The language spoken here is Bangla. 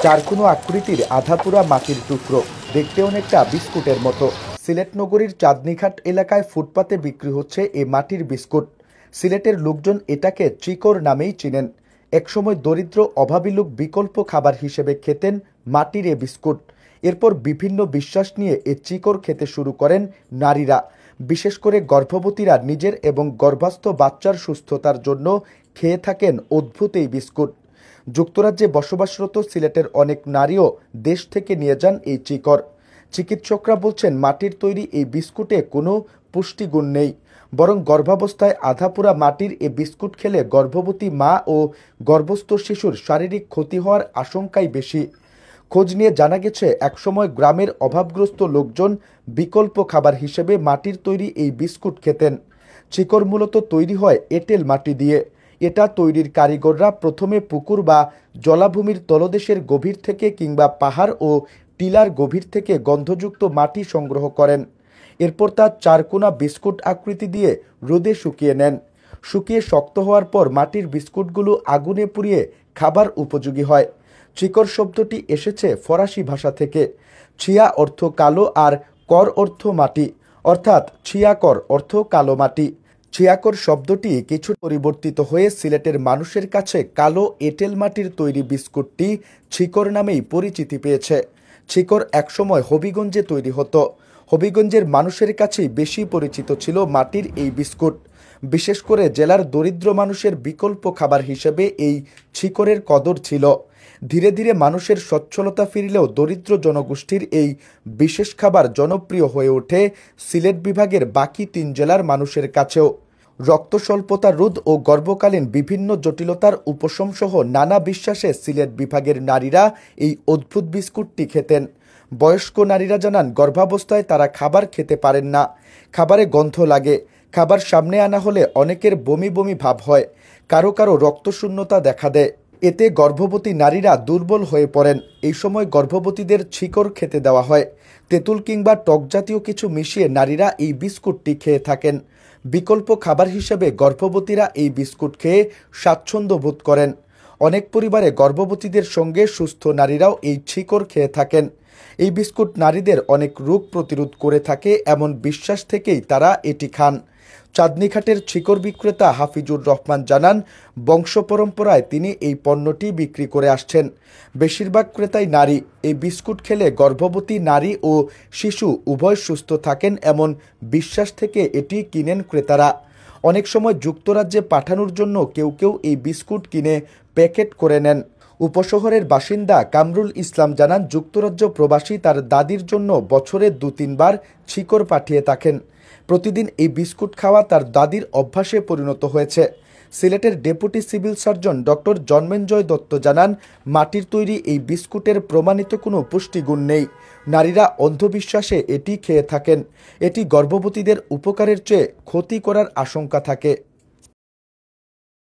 চারকোনা আকৃতির আধাপুরা মাটির টুকরো, দেখতে অনেকটা বিস্কুটের মতো। সিলেট নগরীর চাঁদনীঘাট এলাকায় ফুটপাতে বিক্রি হচ্ছে এই মাটির বিস্কুট। সিলেটের লোকজন এটাকে চিকর নামেই চিনেন। একসময় দরিদ্র অভাবী লোক বিকল্প খাবার হিসেবে খেতেন মাটির এ বিস্কুট। এরপর বিভিন্ন বিশ্বাস নিয়ে এ চিকর খেতে শুরু করেন নারীরা। বিশেষ করে গর্ভবতীরা নিজের এবং গর্ভস্থ বাচ্চার সুস্থতার জন্য খেয়ে থাকেন অদ্ভুত এই বিস্কুট। যুক্তরাজ্যে বসবাসরত সিলেটের অনেক নারীও দেশ থেকে নিয়ে যান এই চিকর। চিকিৎসকরা বলছেন মাটির তৈরি এই বিস্কুটে কোনো পুষ্টিগুণ নেই, বরং গর্ভাবস্থায় আধাপুরা মাটির এই বিস্কুট খেলে গর্ভবতী মা ও গর্ভস্থ শিশুর শারীরিক ক্ষতি হওয়ার আশঙ্কাই বেশি। খোঁজ নিয়ে জানা গেছে একসময় গ্রামের অভাবগ্রস্ত লোকজন বিকল্প খাবার হিসেবে মাটির তৈরি এই বিস্কুট খেতেন। চিকর মূলত তৈরি হয় এঁটেল মাটি দিয়ে। এটা তৈরির কারিগররা প্রথমে পুকুর বা জলাভূমির তলদেশের গভীর থেকে কিংবা পাহাড় ও টিলার গভীর থেকে গন্ধযুক্ত মাটি সংগ্রহ করেন। এরপর তা চারকোনা বিস্কুট আকৃতি দিয়ে রোদে শুকিয়ে নেন। শুকিয়ে শক্ত হওয়ার পর মাটির বিস্কুটগুলো আগুনে পুড়িয়ে খাবার উপযোগী হয়। চিকর শব্দটি এসেছে ফরাসি ভাষা থেকে। ছিয়া অর্থ কালো আর কর অর্থ মাটি, অর্থাৎ ছিয়াকর অর্থ কালো মাটি। ছিয়াকর শব্দটি কিছু পরিবর্তিত হয়ে সিলেটের মানুষের কাছে কালো এঁটেল মাটির তৈরি বিস্কুটটি চিকর নামেই পরিচিতি পেয়েছে। চিকর একসময় হবিগঞ্জে তৈরি হতো। হবিগঞ্জের মানুষের কাছেই বেশি পরিচিত ছিল মাটির এই বিস্কুট। বিশেষ করে জেলার দরিদ্র মানুষের বিকল্প খাবার হিসেবে এই চিকরের কদর ছিল। ধীরে ধীরে মানুষের সচ্ছলতা ফিরলেও দরিদ্র জনগোষ্ঠীর এই বিশেষ খাবার জনপ্রিয় হয়ে ওঠে সিলেট বিভাগের বাকি ৩ জেলার মানুষের কাছেও। রক্ত স্বল্পতা রোধ ও গর্ভকালীন বিভিন্ন জটিলতার উপশম সহ নানা বিশ্বাসে সিলেট বিভাগের নারীরা এই অদ্ভুত বিস্কুটটি খেতেন। বয়স্ক নারীরা জানান গর্ভাবস্থায় তারা খাবার খেতে পারেন না, খাবারে গন্ধ লাগে, খাবার সামনে আনা হলে অনেকের বমি বমি ভাব হয়, কারো কারো রক্তশূন্যতা দেখা দেয়। এতে গর্ভবতী নারীরা দুর্বল হয়ে পড়েন। এই সময় গর্ভবতীদের চিকর খেতে দেওয়া হয়। তেঁতুল কিংবা টক জাতীয় কিছু মিশিয়ে নারীরা এই বিস্কুটটি খেয়ে থাকেন। বিকল্প খাবার হিসেবে গর্ভবতীরা এই বিস্কুট খেয়ে স্বাচ্ছন্দ্য বোধ করেন। অনেক পরিবারে গর্ভবতীদের সঙ্গে সুস্থ নারীরাও এই চিকর খেয়ে থাকেন। এই বিস্কুট নারীদের অনেক রোগ প্রতিরোধ করে থাকে এমন বিশ্বাস থেকেই তারা এটি খান। চাঁদনীঘাটের চিকর বিক্রেতা হাফিজুর রহমান জানান, বংশ পরম্পরায় তিনি এই পণ্যটি বিক্রি করে আসছেন। বেশিরভাগ ক্রেতাই নারী। এই বিস্কুট খেলে গর্ভবতী নারী ও শিশু উভয় সুস্থ থাকেন এমন বিশ্বাস থেকে এটি কিনেন ক্রেতারা। অনেক সময় যুক্তরাজ্যে পাঠানোর জন্য কেউ কেউ এই বিস্কুট কিনে প্যাকেট করে নেন। উপশহরের বাসিন্দা কামরুল ইসলাম জানান, যুক্তরাজ্য প্রবাসী তার দাদির জন্য বছরে ২-৩ বার চিকর পাঠিয়ে থাকেন। প্রতিদিন এই বিস্কুট খাওয়া তার দাদির অভ্যাসে পরিণত হয়েছে। সিলেটের deputy civil surgeon doctor Janmejoy Dutta জানান, মাটির তৈরি এই বিস্কুটের প্রমাণিত কোনো পুষ্টিগুণ নেই। নারীরা অন্ধবিশ্বাসে এটি খেয়ে থাকেন। এটি গর্ভবতীদের উপকারের চেয়ে ক্ষতি করার আশঙ্কা থাকে।